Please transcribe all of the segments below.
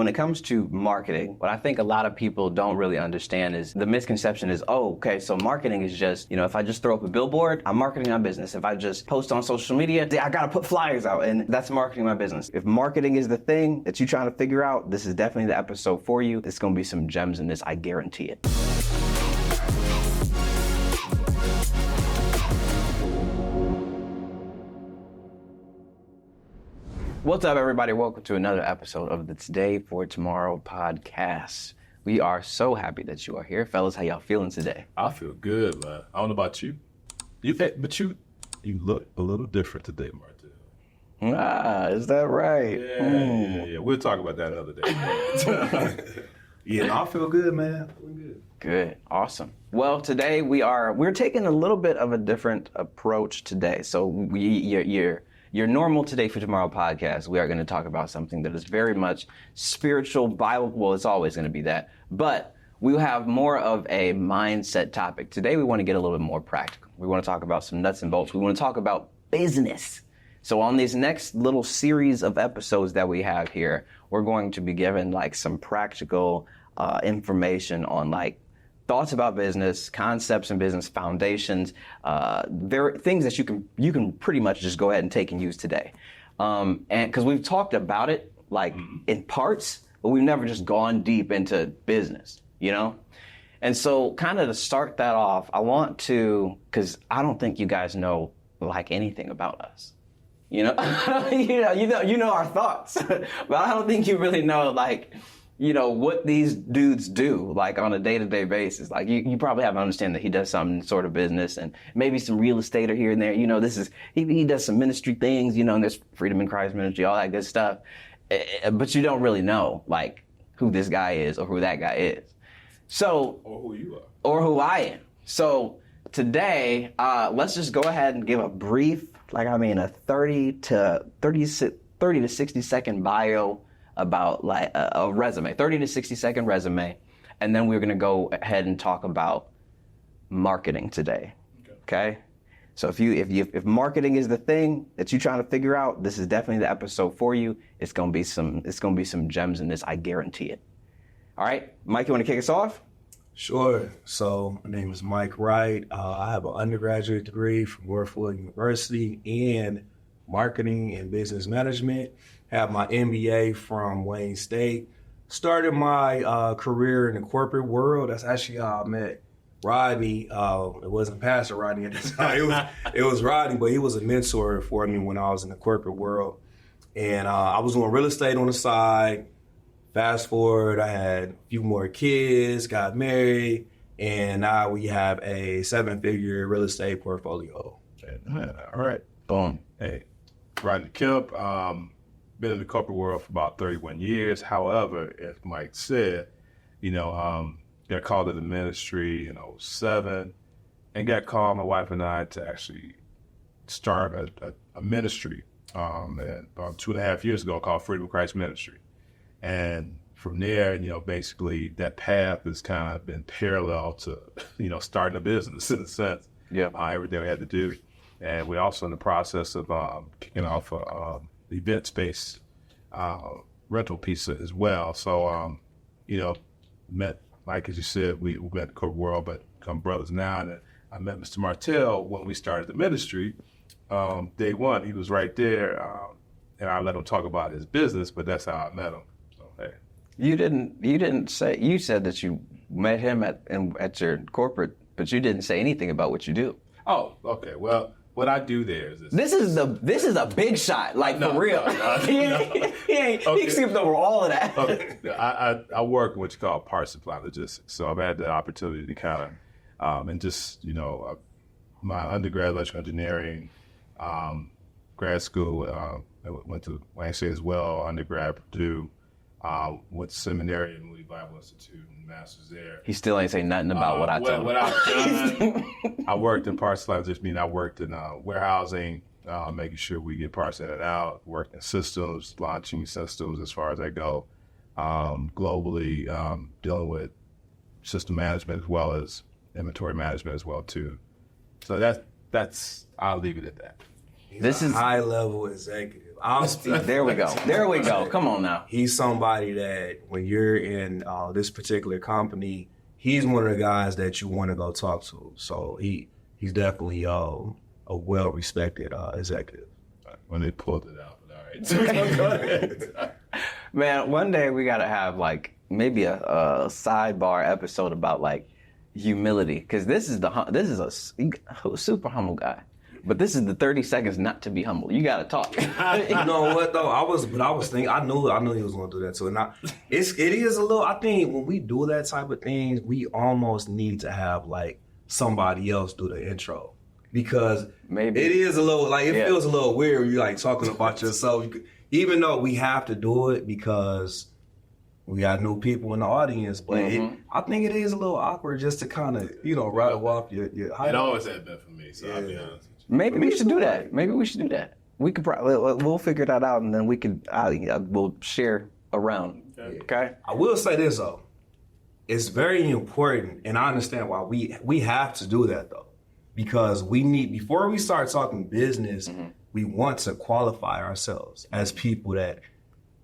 when it comes to marketing, what I think a lot of people don't really understand is the misconception is, oh, okay, so marketing is just, if I just throw up a billboard, I'm marketing my business. If I just post on social media, I gotta put flyers out, and that's marketing my business. If marketing is the thing that you're trying to figure out, this is definitely the episode for you. There's gonna be some gems in this, I guarantee it. What's up, everybody? Welcome to another episode of the Today for Tomorrow podcast. We are so happy that you are here. Fellas, how y'all feeling today? I feel good, man. I don't know about you. But you look a little different today, Martell. Is that right? Yeah. We'll talk about that another day. Yeah, I feel good, man. Feeling good. Good. Awesome. Well, today we're taking a little bit of a different approach today. So your normal Today for Tomorrow podcast, we are going to talk about something that is very much spiritual, Bible. Well, it's always going to be that. But we'll have more of a mindset topic. Today, we want to get a little bit more practical. We want to talk about some nuts and bolts. We want to talk about business. So on these next little series of episodes that we have here, we're going to be given some practical information on thoughts about business, concepts in business, foundations, things that you can pretty much just go ahead and take and use today. And because we've talked about it in parts, but we've never just gone deep into business, And so kind of to start that off, I want to, because I don't think you guys know anything about us. You know our thoughts, but I don't think you really know what these dudes do on a day-to-day basis. You probably have to understand that he does some sort of business and maybe some real estate or here and there. He does some ministry things, and there's Freedom in Christ ministry, all that good stuff. But you don't really know who this guy is or who that guy is. So, or who you are. Or who I am. So today, let's just go ahead and give a brief, a 30 to 60 second bio about a resume, 30 to 60 second resume. And then we're going to go ahead and talk about marketing today. Okay? So if marketing is the thing that you're trying to figure out, this is definitely the episode for you. It's going to be some gems in this, I guarantee it. All right, Mike, you want to kick us off? Sure. So my name is Mike Wright. I have an undergraduate degree from Northwood University in marketing and business management. Have my MBA from Wayne State. Started my career in the corporate world. That's actually how I met Rodney. It wasn't Pastor Rodney at the time. It was Rodney, but he was a mentor for me when I was in the corporate world. And I was doing real estate on the side. Fast forward, I had a few more kids, got married, and now we have a 7-figure real estate portfolio. All right. Boom. Hey, Rodney Kemp, been in the corporate world for about 31 years. However, as Mike said, got called to the ministry in 2007 and got called, my wife and I, to actually start a ministry about 2.5 years ago called Freedom of Christ Ministry. And from there, basically that path has kind of been parallel to, starting a business in a sense. Yeah. Everything we had to do. And we're also in the process of kicking off the event space rental piece as well. So, met, like as you said, we met in the corporate world, but become brothers now. And I met Mr. Martell when we started the ministry. Day one, he was right there. And I let him talk about his business, but that's how I met him. So, hey. You said that you met him at your corporate, but you didn't say anything about what you do. Oh, okay. Well, what I do there is this is a big shot, for real. He skipped over all of that. Okay. I work in what you call parts supply logistics. So I've had the opportunity to kind of, and just, my undergrad electrical engineering, grad school, I went to Wayne State as well, undergrad Purdue, went to seminary in Moody Bible Institute and master's there. He still ain't saying nothing about what I told him. What I've done, I worked in parts supply, just mean I worked in warehousing, making sure we get parts in and out, worked in systems, launching systems as far as I go, globally, dealing with system management as well as inventory management as well too. So that's I'll leave it at that. This is high-level executive. I'll speak. There we go. There we go. Come on now. He's somebody that when you're in this particular company, he's one of the guys that you want to go talk to. So he's definitely a well-respected executive. When they pulled it out, all right. Go ahead. Man, one day we gotta have like maybe a sidebar episode about like humility, because this is a super humble guy, but this is the 30 seconds not to be humble. You gotta talk. You know what though? I was thinking. I knew he was gonna do that too. And it is a little. I think when we do that type of things, we almost need to have like somebody else do the intro, because maybe it is a little like it feels a little weird when you're like talking about yourself. Even though we have to do it because we got new people in the audience, but I think it is a little awkward just to kind of, rattle off your It always has been for me, so I'll be honest with you. Maybe we should do that. We could probably, we'll figure that out, and then we'll share around. Okay? I will say this, though. It's very important, and I understand why we have to do that, though. Because before we start talking business, we want to qualify ourselves as people that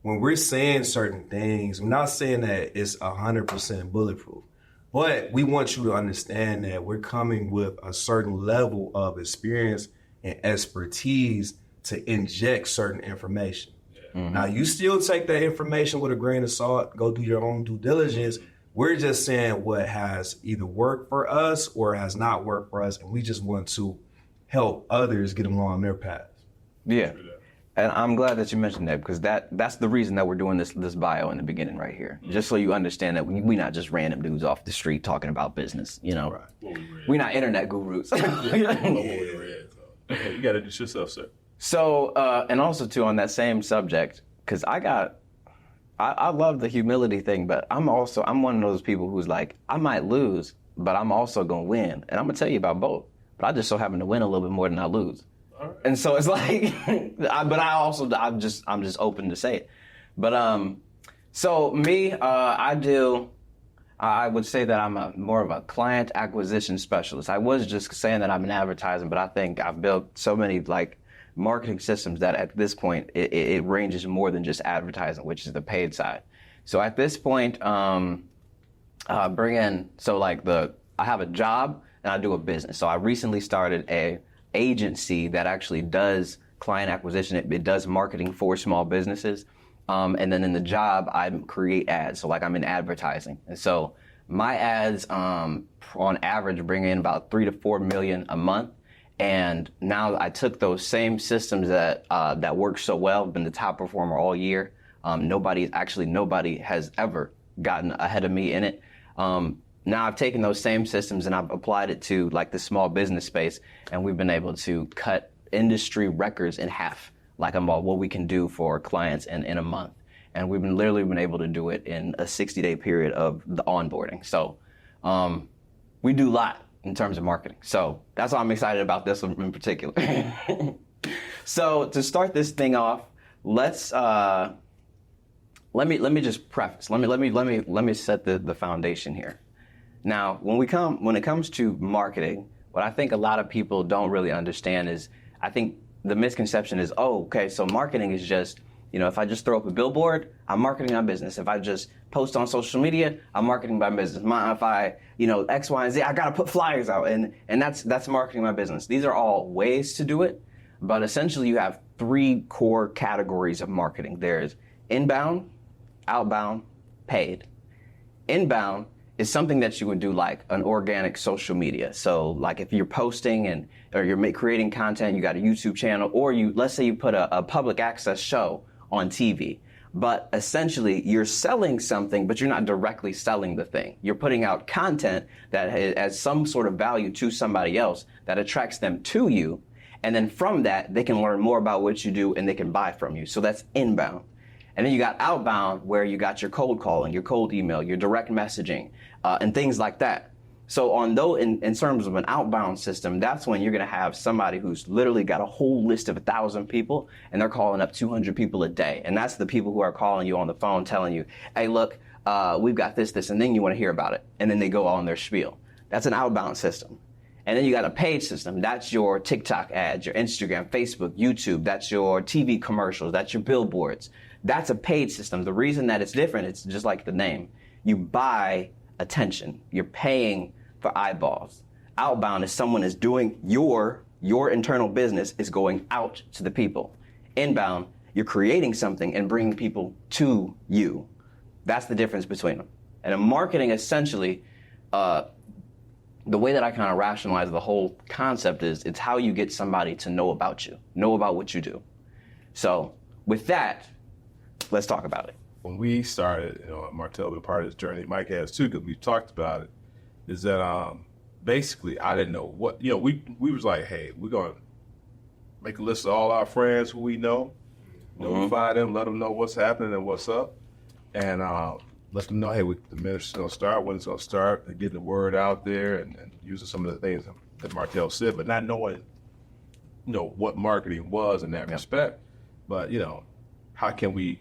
when we're saying certain things, we're not saying that it's 100% bulletproof, but we want you to understand that we're coming with a certain level of experience and expertise to inject certain information. Now, you still take that information with a grain of salt, go do your own due diligence. We're just saying what has either worked for us or has not worked for us, and we just want to help others get along their path. Yeah. And I'm glad that you mentioned that, because that's the reason that we're doing this bio in the beginning right here. Just so you understand that we're not just random dudes off the street talking about business, Right. We're not internet gurus. You got to do yourself, sir. So, and also too, on that same subject, because I love the humility thing, but I'm one of those people who's like, I might lose, but I'm also going to win. And I'm going to tell you about both. But I just so happen to win a little bit more than I lose. Right. And so it's like, I'm just open to say it. But, so me, I would say that I'm more of a client acquisition specialist. I was just saying that I'm in advertising, but I think I've built so many like marketing systems that at this point, it ranges more than just advertising, which is the paid side. So at this point, I have a job and I do a business. So I recently started a agency that actually does client acquisition. It does marketing for small businesses. And then in the job, I create ads. So like I'm in advertising. And so my ads, on average, bring in about 3 to 4 million a month. And now I took those same systems that worked so well, been the top performer all year. Nobody has ever gotten ahead of me in it. Now I've taken those same systems and I've applied it to like the small business space, and we've been able to cut industry records in half, like about what we can do for clients in a month. And we've literally been able to do it in a 60-day period of the onboarding. So we do a lot in terms of marketing. So that's why I'm excited about this one in particular. So to start this thing off, let's let me just preface. Let me set the foundation here. Now, when it comes to marketing, what I think a lot of people don't really understand is, I think the misconception is, so marketing is just, if I just throw up a billboard, I'm marketing my business. If I just post on social media, I'm marketing my business. If I, X, Y, and Z, I got to put flyers out, and that's marketing my business. These are all ways to do it, but essentially you have 3 core categories of marketing. There's inbound, outbound, paid. Inbound is something that you would do like an organic social media. So like if you're posting or you're creating content, you got a YouTube channel, or let's say you put a public access show on TV. But essentially you're selling something, but you're not directly selling the thing. You're putting out content that has some sort of value to somebody else that attracts them to you. And then from that, they can learn more about what you do and they can buy from you. So that's inbound. And then you got outbound, where you got your cold calling, your cold email, your direct messaging, and things like that. So in terms of an outbound system, that's when you're going to have somebody who's literally got a whole list of 1,000 people, and they're calling up 200 people a day. And that's the people who are calling you on the phone telling you, hey, look, we've got this, and then you want to hear about it. And then they go on their spiel. That's an outbound system. And then you got a paid system. That's your TikTok ads, your Instagram, Facebook, YouTube. That's your TV commercials. That's your billboards. That's a paid system. The reason that it's different, it's just like the name. You buy attention. You're paying for eyeballs. Outbound is someone is doing your internal business is going out to the people. Inbound, you're creating something and bringing people to you. That's the difference between them. And in marketing, essentially, the way that I kind of rationalize the whole concept is it's how you get somebody to know about you, know about what you do. So with that, let's talk about it. When we started, Martell been part of this journey, Mike has too, because we've talked about it, is that basically I didn't know what, we was like, hey, we're going to make a list of all our friends who we know, notify them, let them know what's happening and what's up, and let them know, hey, the minister's going to start, when it's going to start, and getting the word out there and using some of the things that Martell said, but not knowing, what marketing was in that respect. But, how can we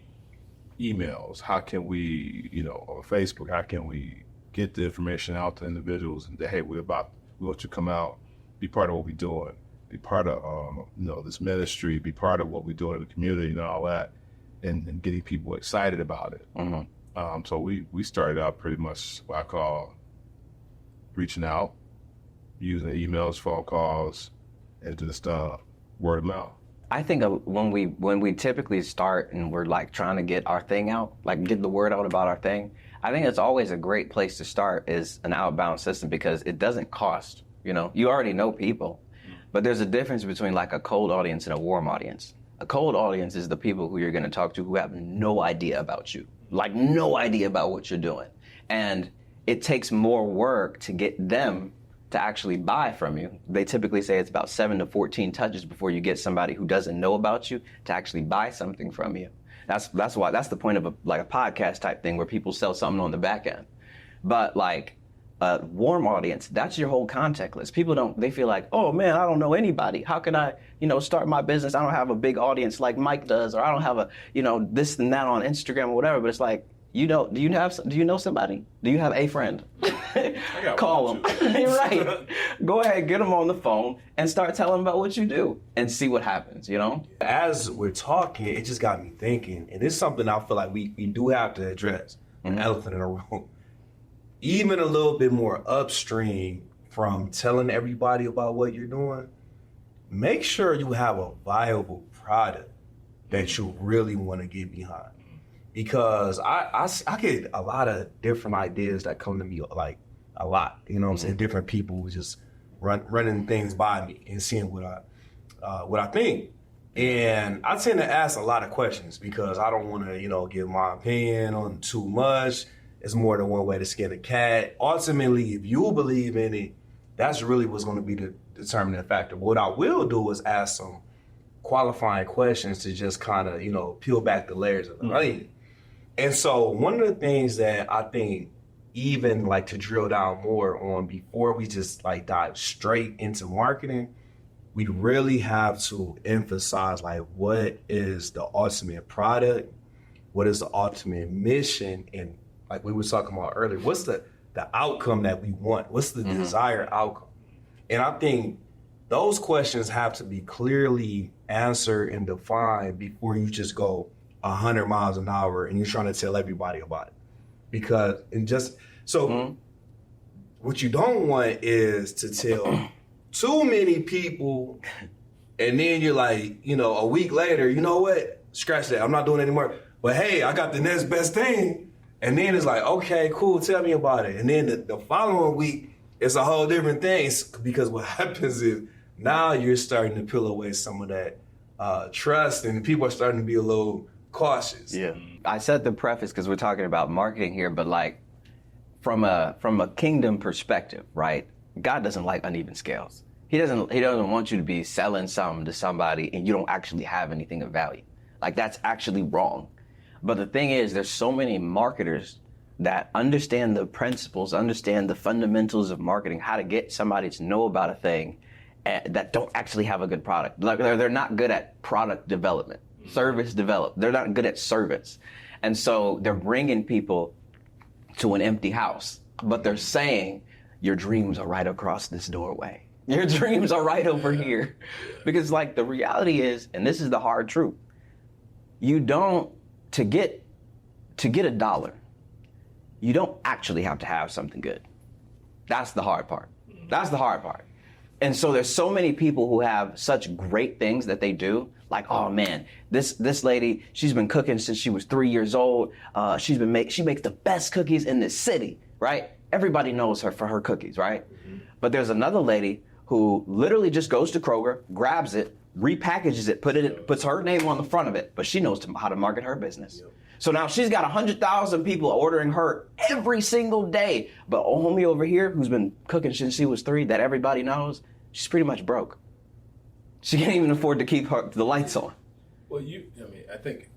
emails, how can we, on Facebook, how can we get the information out to individuals and say, hey, we want you to come out, be part of what we're doing, be part of, this ministry, be part of what we're doing in the community and all that, and getting people excited about it. Mm-hmm. So we started out pretty much what I call reaching out, using emails, phone calls, and just word of mouth. I think when we typically start and we're like trying to get our thing out, like get the word out about our thing, I think it's always a great place to start is an outbound system because it doesn't cost. You already know people, but there's a difference between like a cold audience and a warm audience. A cold audience is the people who you're going to talk to who have no idea about you. Like no idea about what you're doing. And it takes more work to get them to actually buy from you. They typically say it's about 7 to 14 touches before you get somebody who doesn't know about you to actually buy something from you. That's why that's the point of a podcast type thing where people sell something on the back end. But like a warm audience, that's your whole contact list. People they feel like, oh man, I don't know anybody. How can I, start my business? I don't have a big audience like Mike does, or I don't have a, this and that on Instagram or whatever. But it's like, do you know somebody? Do you have a friend? Call them. Right. Go ahead, get them on the phone and start telling them about what you do and see what happens, As we're talking, it just got me thinking, and it's something I feel like we do have to address, an elephant in the room. Even a little bit more upstream from telling everybody about what you're doing, make sure you have a viable product that you really want to get behind. Because I get a lot of different ideas that come to me, like a lot, what I'm saying? Different people just running things by me and seeing what I think. And I tend to ask a lot of questions because I don't want to, give my opinion on too much. It's more than one way to skin a cat. Ultimately, if you believe in it, that's really what's going to be the determining factor. What I will do is ask some qualifying questions to just kind of, peel back the layers of the onion. And so one of the things that I think even like to drill down more on before we just like dive straight into marketing, we really have to emphasize like what is the ultimate product, what is the ultimate mission, and like we were talking about earlier, what's the outcome that we want? What's the desired outcome? And I think those questions have to be clearly answered and defined before you just go 100 miles an hour and you're trying to tell everybody about it. Because, what you don't want is to tell too many people and then you're like, a week later, you know what? Scratch that, I'm not doing it anymore. But hey, I got the next best thing. And then it's like, okay, cool, tell me about it. And then the following week, it's a whole different thing. It's because what happens is now you're starting to peel away some of that trust and people are starting to be a little cautious. Yeah. I said the preface because we're talking about marketing here, but like from a kingdom perspective, right? God doesn't like uneven scales. He doesn't want you to be selling something to somebody and you don't actually have anything of value. Like that's actually wrong. But the thing is, there's so many marketers that understand the principles, understand the fundamentals of marketing, how to get somebody to know about a thing that don't actually have a good product. Like they're not good at product development, service development. They're not good at service. And so they're bringing people to an empty house, but they're saying your dreams are right across this doorway. Your dreams are right over here. Because like the reality is, and this is the hard truth, you don't, to get $1, you don't actually have to have something good. That's the hard part. That's the hard part. And so there's so many people who have such great things that they do. Like, oh man, this lady, she's been cooking since she was 3 years old. She makes the best cookies in this city, right? Everybody knows her for her cookies, right? Mm-hmm. But there's another lady who literally just goes to Kroger, grabs it, repackages it, puts her name on the front of it, but she knows how to market her business. Yep. So now she's got 100,000 people ordering her every single day. But homie over here, who's been cooking since she was 3, that everybody knows, she's pretty much broke. She can't even afford to keep the lights on. Well, I think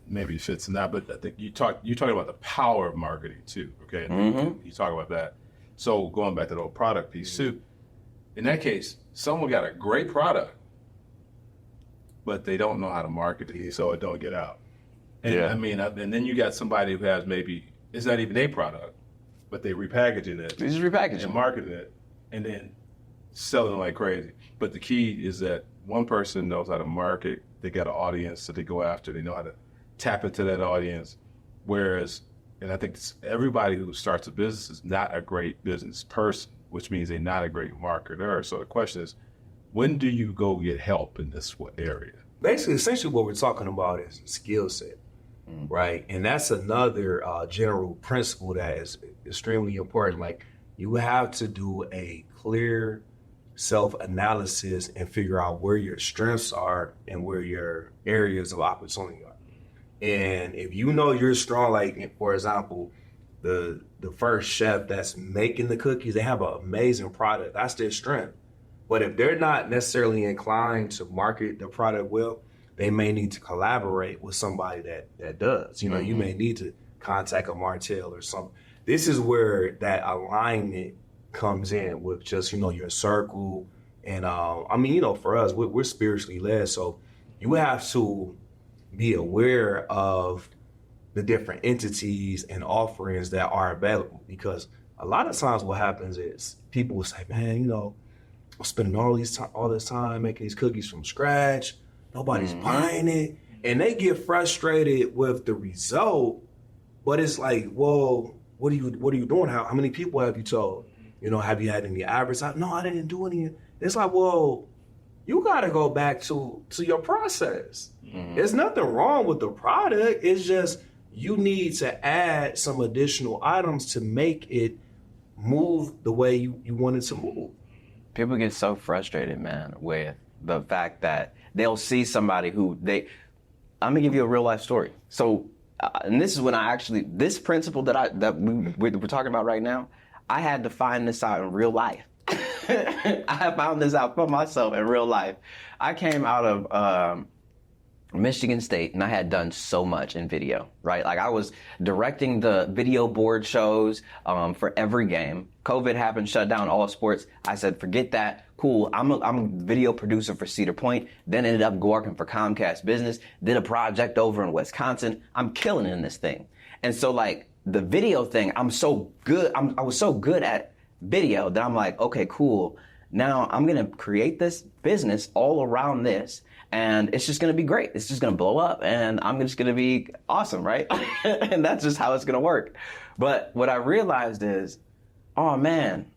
maybe it fits in that, but I think you're talking about the power of marketing too, okay? Mm-hmm. You talk about that. So going back to the whole product piece too, in that case, someone got a great product, but they don't know how to market it, so it don't get out. And and then you got somebody who has maybe, it's not even a product, but they repackaging it. They just repackaging and marketing it, and then selling like crazy. But the key is that one person knows how to market, they got an audience that they go after, they know how to tap into that audience. Whereas, and I think everybody who starts a business is not a great business person, which means they're not a great marketer. So the question is, when do you go get help in this area? Basically, essentially what we're talking about is skill set. Right. And that's another general principle that is extremely important. Like, you have to do a clear self-analysis and figure out where your strengths are and where your areas of opportunity are. And if you know you're strong, like, for example, the first chef that's making the cookies, they have an amazing product. That's their strength. But if they're not necessarily inclined to market the product well, they may need to collaborate with somebody that does. You know, you may need to contact a Martell or something. This is where that alignment comes in with just, your circle. And for us, we're spiritually led. So you have to be aware of the different entities and offerings that are available. Because a lot of times what happens is people will say, man, I'm spending all this time making these cookies from scratch. Nobody's buying it. And they get frustrated with the result, but it's like, well, what are you doing? How many people have you told? Have you had any advertising? No, I didn't do any. It's like, well, you got to go back to your process. Mm-hmm. There's nothing wrong with the product. It's just you need to add some additional items to make it move the way you want it to move. People get so frustrated, man, with the fact that they'll see somebody who I'm gonna give you a real life story. So, and this is when this principle that we're talking about right now, I had to find this out in real life. I found this out for myself in real life. I came out of Michigan State, and I had done so much in video, right? Like, I was directing the video board shows for every game. COVID happened, shut down all sports. I said, forget that. Cool. I'm a video producer for Cedar Point. Then ended up working for Comcast Business. Did a project over in Wisconsin. I'm killing in this thing. And so, like, the video thing, I'm so good. I was so good at video that I'm like, okay, cool. Now I'm going to create this business all around this. And it's just going to be great. It's just going to blow up, and I'm just going to be awesome, right? And that's just how it's going to work. But what I realized is, oh man,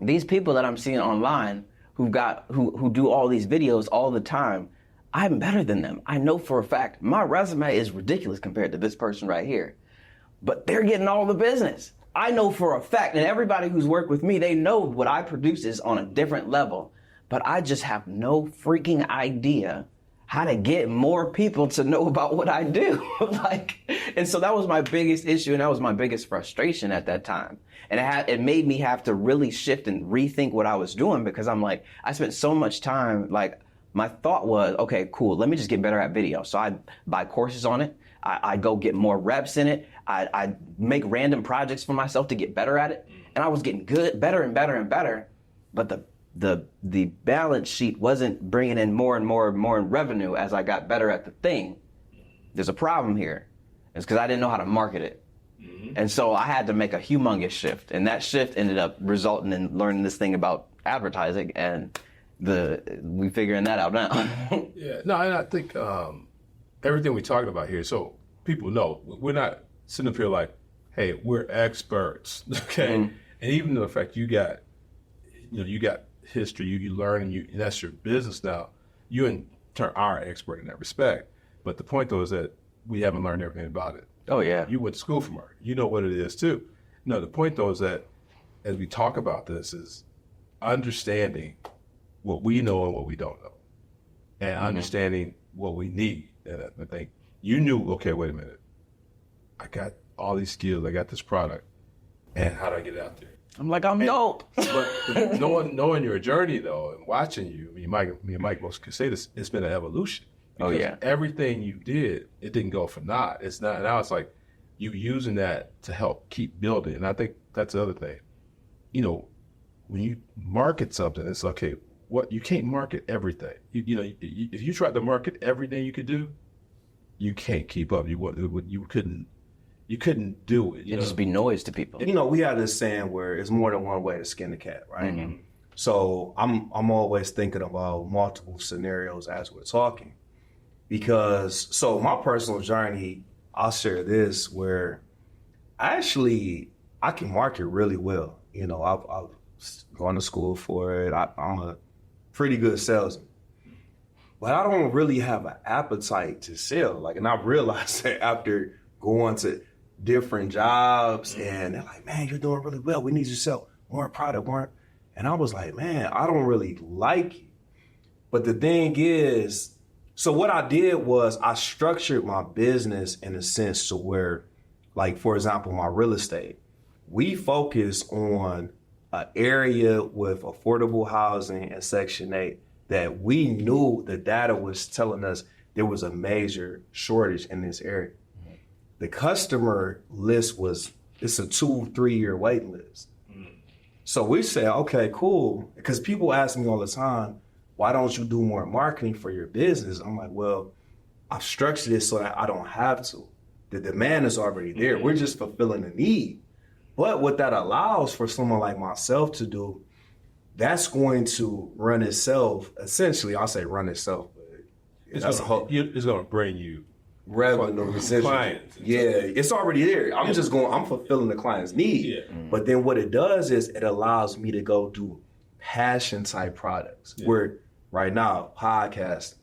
these people that I'm seeing online who do all these videos all the time, I'm better than them. I know for a fact my resume is ridiculous compared to this person right here, but they're getting all the business. I know for a fact, and everybody who's worked with me, they know what I produce is on a different level. But I just have no freaking idea how to get more people to know about what I do. And so that was my biggest issue, and that was my biggest frustration at that time. And it made me have to really shift and rethink what I was doing, because I'm like, I spent so much time, like, my thought was, okay, cool, let me just get better at video. So I'd buy courses on it. I'd go get more reps in it. I'd make random projects for myself to get better at it. And I was getting better and better and better. But the balance sheet wasn't bringing in more and more and more in revenue as I got better at the thing. There's a problem here. It's because I didn't know how to market it. Mm-hmm. And so I had to make a humongous shift. And that shift ended up resulting in learning this thing about advertising, and we figuring that out now. Yeah, no, and I think everything we're talking about here, so people know we're not sitting up here like, hey, we're experts, okay? Mm-hmm. And even the fact you got history, you learn, and that's your business now. You in turn are an expert in that respect. But the point though is that we haven't learned everything about it. Oh yeah. You went to school for marketing. You know what it is too. No, the point though is that as we talk about this is understanding what we know and what we don't know, and understanding what we need. And I think you knew, okay, wait a minute, I got all these skills, I got this product, and how do I get it out there? I'm like, I'm dope. But knowing your journey though, and watching you, me and Mike most could say this, it's been an evolution. Oh yeah. Everything you did, it didn't go for naught. It's not, now it's like you using that to help keep building. And I think that's the other thing. You know, when you market something, it's okay, you can't market everything. If you tried to market everything you could do, you can't keep up. You couldn't do it. It'd just be noise to people. We have this saying where it's more than one way to skin a cat, right? Mm-hmm. So I'm always thinking about multiple scenarios as we're talking, because so my personal journey, I'll share this where I can market really well. I've gone to school for it. I'm a pretty good salesman, but I don't really have an appetite to sell. And I realized that after going to different jobs, and they're like, man, you're doing really well. We need you to sell more product, more. And I was like, man, I don't really like it. But the thing is, so what I did was I structured my business in a sense to where, like, for example, my real estate, we focus on an area with affordable housing and Section 8 that we knew the data was telling us there was a major shortage in this area. The customer list it's a 2-3 year waiting list. So we say, okay, cool. Because people ask me all the time, why don't you do more marketing for your business? I'm like, well, I've structured it so that I don't have to. The demand is already there. We're just fulfilling the need. But what that allows for someone like myself to do, that's going to run itself. Essentially, I'll say run itself. But it's going to bring you revenue, residual. Clients. Yeah, it's already there. I'm fulfilling the client's need. Yeah. But then what it does is it allows me to go do passion type products. Where right now, podcasting,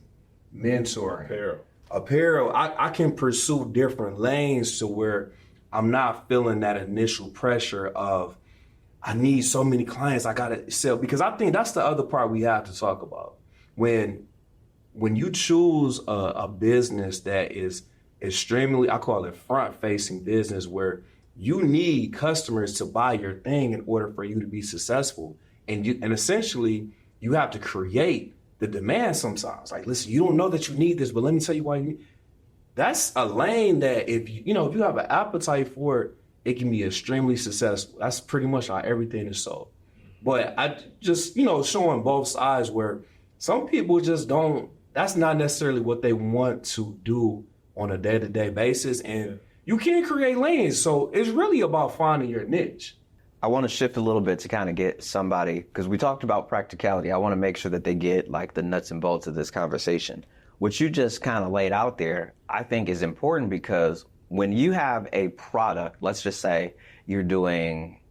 mentoring, apparel, I can pursue different lanes to where I'm not feeling that initial pressure of I need so many clients, I gotta sell. Because I think that's the other part we have to talk about. When you choose a business that is extremely, I call it front-facing business, where you need customers to buy your thing in order for you to be successful. And essentially, you have to create the demand sometimes. Like, listen, you don't know that you need this, but let me tell you why you need. That's a lane that if you have an appetite for it, it can be extremely successful. That's pretty much how everything is sold. But I just, showing both sides where some people just don't, that's not necessarily what they want to do on a day-to-day basis. And you can't create lanes. So it's really about finding your niche. I want to shift a little bit to kind of get somebody, because we talked about practicality. I want to make sure that they get like the nuts and bolts of this conversation. What you just kind of laid out there, I think is important, because when you have a product, let's just say you're making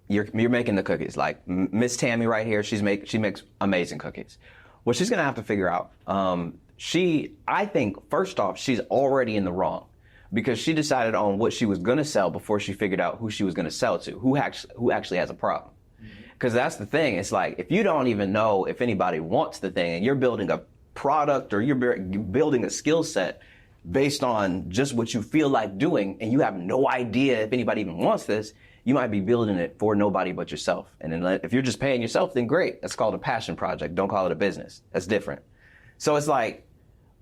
the cookies. Like Miss Tammy right here, she makes amazing cookies. What she's gonna have to figure out, I think first off, she's already in the wrong, because she decided on what she was gonna sell before she figured out who she was gonna sell to, who actually has a problem. Because that's the thing. It's like, if you don't even know if anybody wants the thing, and you're building a product or you're building a skill set based on just what you feel like doing, and you have no idea if anybody even wants this, you might be building it for nobody but yourself. And then if you're just paying yourself, then great. That's called a passion project. Don't call it a business. That's different. So it's like,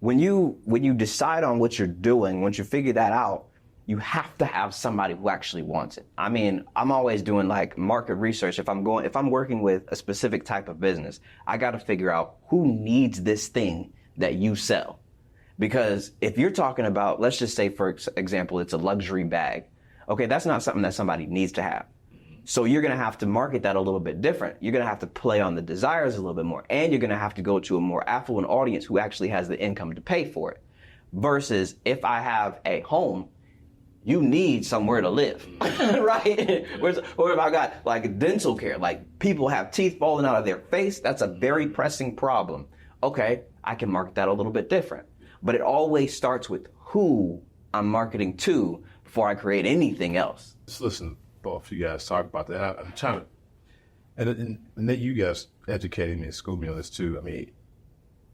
when you decide on what you're doing, once you figure that out, you have to have somebody who actually wants it. I mean, I'm always doing like market research. If I'm working with a specific type of business, I got to figure out who needs this thing that you sell. Because if you're talking about, let's just say, for example, it's a luxury bag. Okay, that's not something that somebody needs to have. So you're going to have to market that a little bit different. You're going to have to play on the desires a little bit more. And you're going to have to go to a more affluent audience who actually has the income to pay for it. Versus if I have a home, you need somewhere to live, right? Or if I got like dental care, like people have teeth falling out of their face, that's a very pressing problem. Okay, I can market that a little bit different. But it always starts with who I'm marketing to before I create anything else. Just listen, both of you guys talk about that. I'm trying to, and then you guys educated me and schooled me on this too. I mean,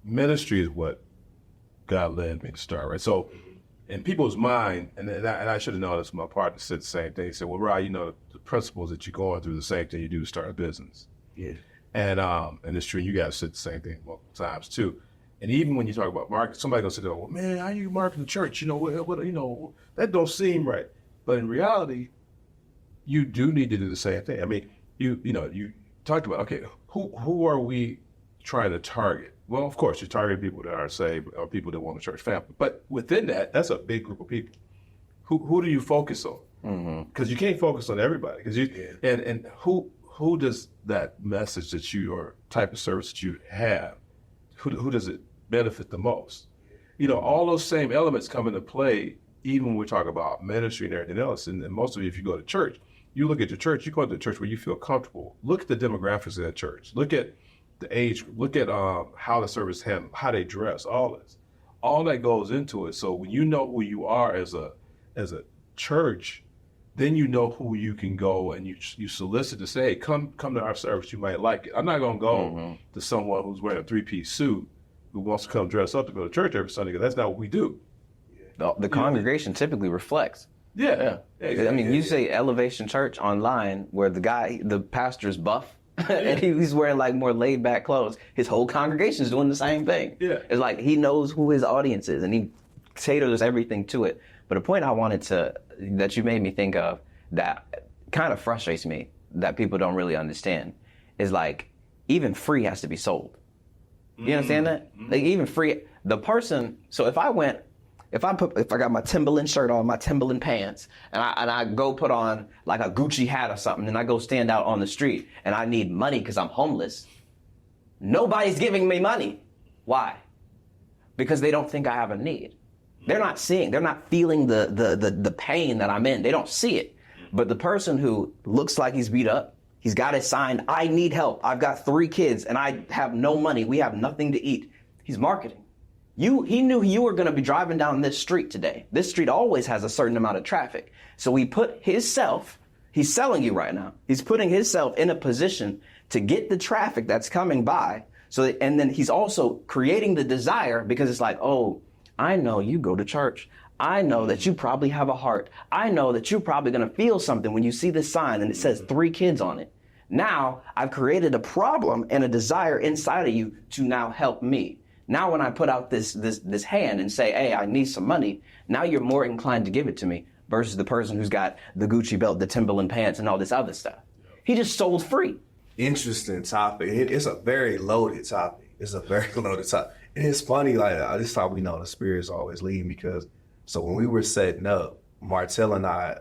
ministry is what God led me to start, right? So in people's mind, and I should have known this, my partner said the same thing. He said, well, Rod, you know, the principles that you're going through, the same thing you do to start a business. Yeah. And it's true, you guys said the same thing multiple times too. And even when you talk about market, somebody gonna say, well, man, how you market the church? You know, what, you know, that don't seem right. But in reality, you do need to do the same thing. I mean, you talked about, okay, who are we trying to target? Well, of course, you're targeting people that are saved or people that want a church family. But within that, that's a big group of people. Who do you focus on? Because you can't focus on everybody. And who does that message that you, or type of service that you have, who does it benefit the most? You know, all those same elements come into play even when we talk about ministry and everything else. And most of you, if you go to church, you look at your church, you go to the church where you feel comfortable. Look at the demographics of that church. Look at the age, look at how the service handled, how they dress, all this. All that goes into it. So when you know who you are as a church, then you know who you can go and you solicit to say, hey, come to our service, you might like it. I'm not gonna go to someone who's wearing a 3-piece suit who wants to come dress up to go to church every Sunday, because that's not what we do. The congregation typically reflects. Yeah. I mean, you say Elevation Church online where the pastor's buff and he's wearing like more laid back clothes. His whole congregation is doing the same thing. Yeah. It's like he knows who his audience is and he caters everything to it. But a point that you made me think of that kind of frustrates me that people don't really understand is like even free has to be sold. You understand that? Like even free, the person, so if I got my Timberland shirt on, my Timberland pants, and I go put on like a Gucci hat or something, and I go stand out on the street, and I need money because I'm homeless, nobody's giving me money. Why? Because they don't think I have a need. They're not feeling the pain that I'm in. They don't see it. But the person who looks like he's beat up, he's got it signed, I need help. I've got 3 kids and I have no money. We have nothing to eat. He's marketing. He knew you were going to be driving down this street today. This street always has a certain amount of traffic. So he put himself, he's selling you right now. He's putting himself in a position to get the traffic that's coming by. And then he's also creating the desire because it's like, oh, I know you go to church. I know that you probably have a heart. I know that you're probably going to feel something when you see this sign and it says 3 kids on it. Now I've created a problem and a desire inside of you to now help me. Now when I put out this hand and say, hey, I need some money, now you're more inclined to give it to me versus the person who's got the Gucci belt, the Timberland pants, and all this other stuff. He just sold free. Interesting topic. It's a very loaded topic. And it's funny, like this is how we know the Spirit's always leading, because so when we were setting up, Martell and I,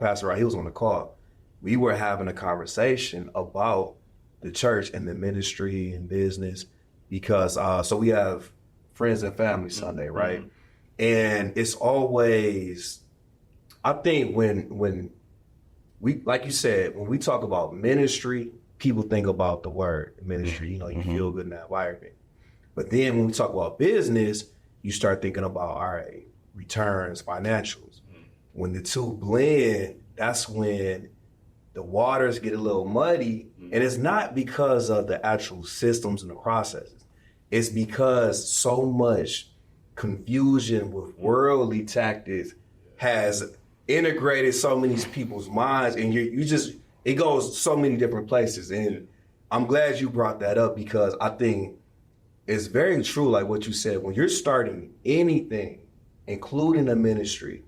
Pastor Rodney, he was on the call. We were having a conversation about the church and the ministry and business because so we have Friends and Family Sunday, right? And it's always, I think when we, like you said, when we talk about ministry, people think about the word ministry, you know, you feel good in that environment. But then when we talk about business, you start thinking about, all right, returns, financials. When the two blend, that's when the waters get a little muddy. And it's not because of the actual systems and the processes. It's because so much confusion with worldly tactics has integrated so many people's minds, and it goes so many different places. And I'm glad you brought that up because I think it's very true, like what you said. When you're starting anything, including a ministry,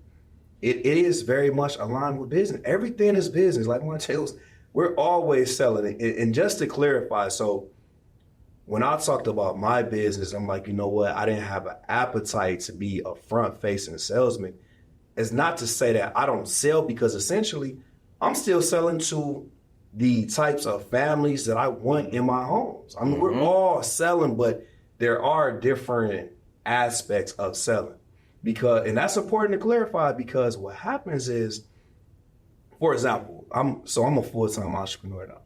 it is very much aligned with business. Everything is business. Like Martell, we're always selling it. And just to clarify, so when I talked about my business, I'm like, you know what? I didn't have an appetite to be a front-facing salesman. It's not to say that I don't sell, because essentially I'm still selling to the types of families that I want in my homes. I mean, we're all selling, but there are different aspects of selling. And that's important to clarify, because what happens is, for example, I'm a full-time entrepreneur now.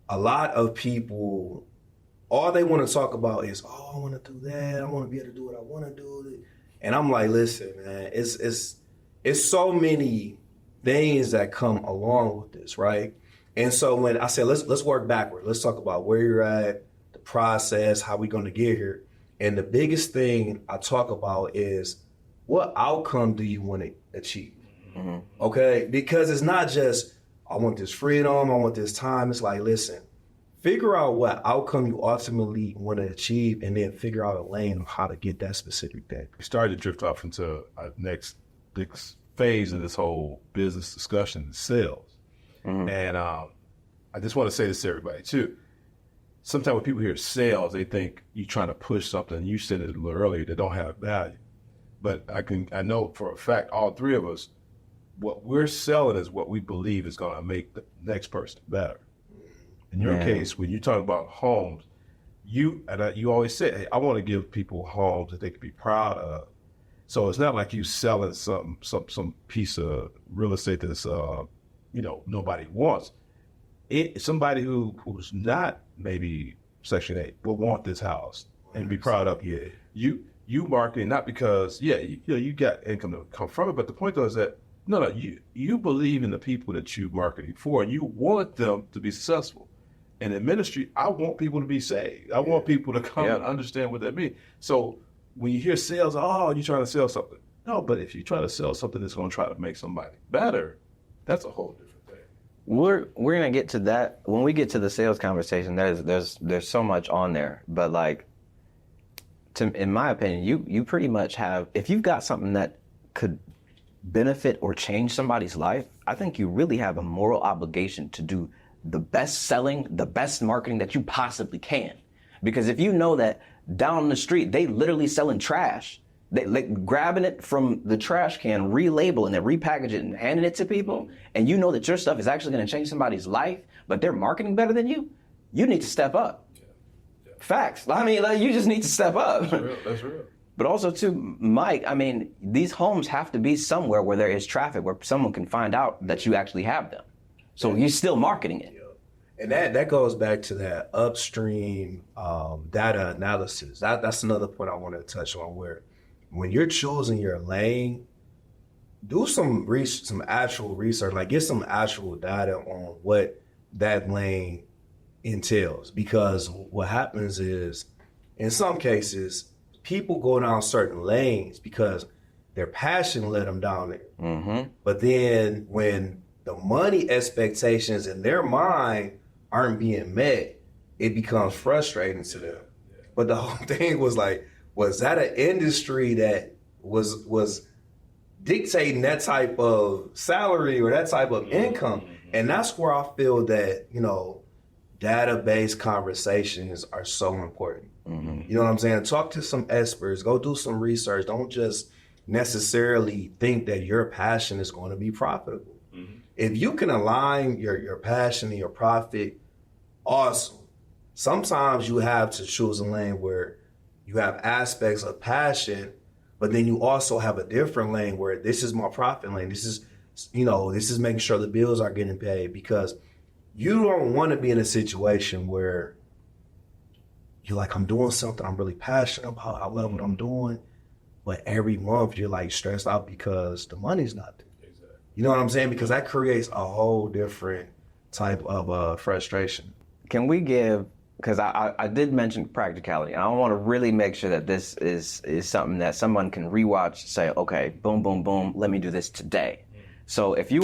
A lot of people, all they want to talk about is, I want to do that. I want to be able to do what I want to do. And I'm like, listen, man, it's so many things that come along with this, right? And so when I said, let's work backward. Let's talk about where you're at, the process, how we're going to get here. And the biggest thing I talk about is, what outcome do you want to achieve? Mm-hmm. Okay? Because it's not just, I want this freedom, I want this time. It's like, listen, figure out what outcome you ultimately want to achieve, and then figure out a lane of how to get that specific thing. We started to drift off into our next phase of this whole business discussion, sales. Mm-hmm. And I just want to say this to everybody too. Sometimes when people hear sales, they think you're trying to push something. You said it a little earlier, that don't have value. But I know for a fact, all three of us, what we're selling is what we believe is going to make the next person better. In your case, when you talk about homes, you always say, hey, I want to give people homes that they can be proud of. So it's not like you selling some piece of real estate that's nobody wants. Somebody who's not maybe Section 8 will want this house and be proud of it. You marketing, not because you got income to come from it, but the point though is that you believe in the people that you're marketing for, and you want them to be successful. And in ministry, I want people to be saved. I want people to come and understand what that means. So when you hear sales, you're trying to sell something. No, but if you're trying to sell something that's going to try to make somebody better, that's a whole different thing. We're gonna get to that when we get to the sales conversation. There's so much on there, but like, in my opinion, you pretty much have, if you've got something that could benefit or change somebody's life, I think you really have a moral obligation to do the best selling, the best marketing that you possibly can. Because if you know that down the street, they literally selling trash, they like grabbing it from the trash can, relabeling it, repackaging it, and handing it to people, and you know that your stuff is actually going to change somebody's life, but they're marketing better than you need to step up. Yeah. Facts. I mean, like, you just need to step up. That's real. But also, too, Mike, I mean, these homes have to be somewhere where there is traffic, where someone can find out that you actually have them. So you're still marketing it. And that goes back to that upstream data analysis. That's another point I want to touch on, where when you're choosing your lane, do some actual research, like get some actual data on what that lane entails. Because what happens is, in some cases, people go down certain lanes because their passion led them down there. Mm-hmm. But then when the money expectations in their mind aren't being met, it becomes frustrating to them. Yeah. But the whole thing was like, was that an industry that was dictating that type of salary or that type of income? And that's where I feel that, data-based conversations are so important. Mm-hmm. You know what I'm saying? Talk to some experts, go do some research. Don't just necessarily think that your passion is going to be profitable. Mm-hmm. If you can align your passion and your profit, awesome. Sometimes you have to choose a lane where you have aspects of passion, but then you also have a different lane where this is my profit lane. This is making sure the bills are getting paid, because you don't want to be in a situation where you're like, I'm doing something I'm really passionate about, I love what I'm doing, but every month you're like stressed out because the money's not there. Exactly. You know what I'm saying? Because that creates a whole different type of frustration. Can we give, because I did mention practicality, and I want to really make sure that this is something that someone can rewatch, say, okay, boom, boom, boom, let me do this today. So if you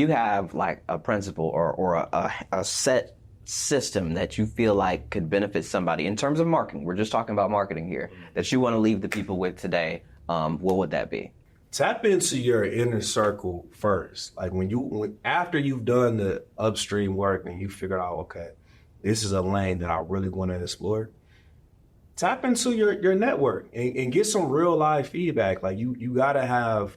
have like a principle or a set system that you feel like could benefit somebody in terms of marketing, we're just talking about marketing here, that you want to leave the people with today, what would that be? Tap into your inner circle first. Like after you've done the upstream work and you figured out, okay, this is a lane that I really want to explore, tap into your network and get some real live feedback. Like you got to have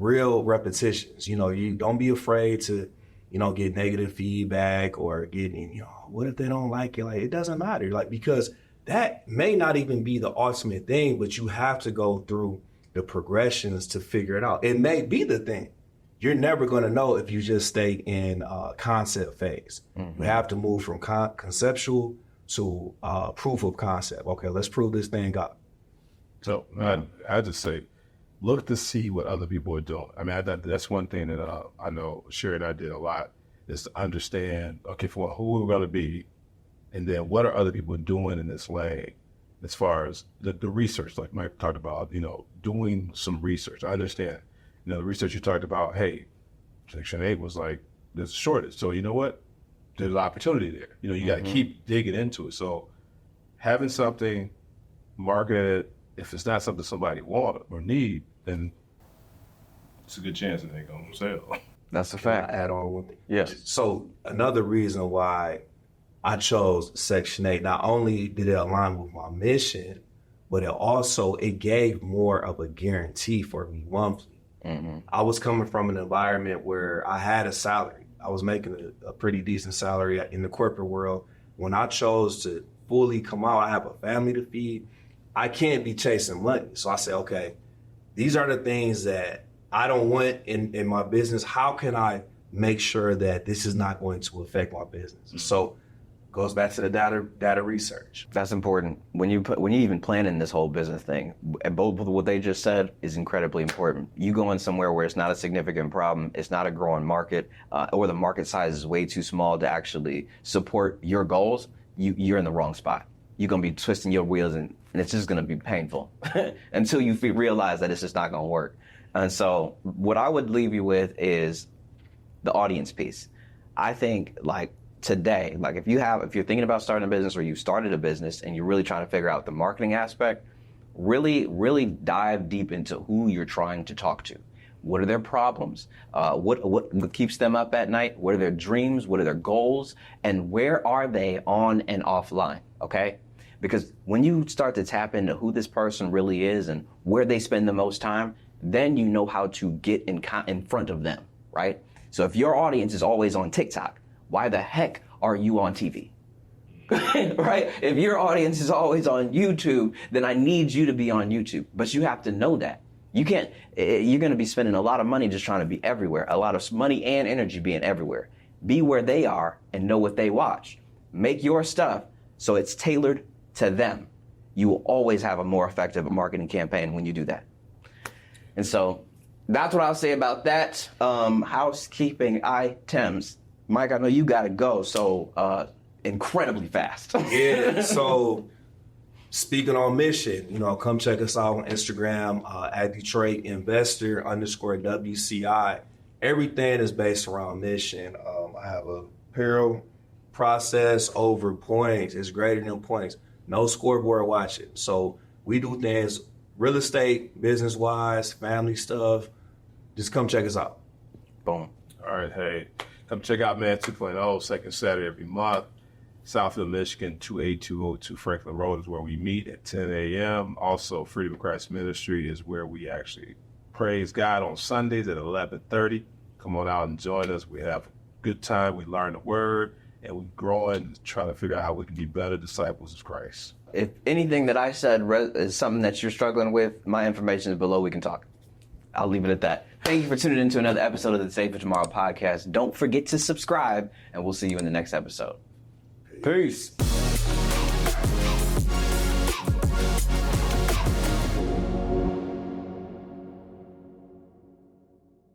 real repetitions. You know, you don't be afraid to, you know, get negative feedback or get, you know, what if they don't like it? Like, it doesn't matter. Like, because that may not even be the ultimate thing, but you have to go through the progressions to figure it out. It may be the thing. You're never going to know if you just stay in concept phase. You have to move from conceptual to proof of concept. Okay, let's prove this thing up. So I just say, look to see what other people are doing. I mean, that's one thing that I know Sherry and I did a lot, is to understand, okay, for who we're going to be, and then what are other people doing in this lane as far as the research, like Mike talked about, you know, doing some research. I understand, you know, the research you talked about, hey, Section 8 was like, there's a shortage. So you know what? There's an opportunity there. You know, you got to keep digging into it. So having something marketed, if it's not something somebody want or need, then it's a good chance that they're going to sell. That's a fact. Add on one thing. Yes. So another reason why I chose Section 8, not only did it align with my mission, but it gave more of a guarantee for me monthly. I was coming from an environment where I had a salary. I was making a pretty decent salary in the corporate world. When I chose to fully come out, I have a family to feed. I can't be chasing money. So I said, okay, these are the things that I don't want in my business. How can I make sure that this is not going to affect my business? So goes back to the data research. That's important. When you even planning this whole business thing, both what they just said is incredibly important. You go in somewhere where it's not a significant problem, it's not a growing market, or the market size is way too small to actually support your goals, you're in the wrong spot. You're going to be twisting your wheels and it's just going to be painful until you realize that it's just not going to work. And so what I would leave you with is the audience piece. I think, like, today, like if you're thinking about starting a business or you started a business and you're really trying to figure out the marketing aspect, really dive deep into who you're trying to talk to. What are their problems? What keeps them up at night? What are their dreams? What are their goals? And where are they on and offline? Okay? Because when you start to tap into who this person really is and where they spend the most time, then you know how to get in front of them, right? So if your audience is always on TikTok, why the heck are you on TV? Right? If your audience is always on YouTube, then I need you to be on YouTube. But you have to know that. You're going to be spending a lot of money just trying to be everywhere, a lot of money and energy being everywhere. Be where they are and know what they watch. Make your stuff so it's tailored to them. You will always have a more effective marketing campaign when you do that. And so that's what I'll say about that. Housekeeping items. Mike, I know you got to go, so incredibly fast. Yeah, so speaking on mission, come check us out on Instagram at Detroit Investor _WCI. Everything is based around mission. I have a apparel process over points. It's greater than points. No scoreboard watching. So we do things real estate, business-wise, family stuff. Just come check us out. Boom. All right, hey. Come check out Man 2.0, second Saturday every month. Southfield, Michigan, 28202 Franklin Road is where we meet at 10 a.m. Also, Freedom of Christ Ministry is where we actually praise God on Sundays at 11:30. Come on out and join us. We have a good time. We learn the word, and we're growing, trying to figure out how we can be better disciples of Christ. If anything that I said is something that you're struggling with, my information is below. We can talk. I'll leave it at that. Thank you for tuning in to another episode of the Save for Tomorrow podcast. Don't forget to subscribe, and we'll see you in the next episode. Peace.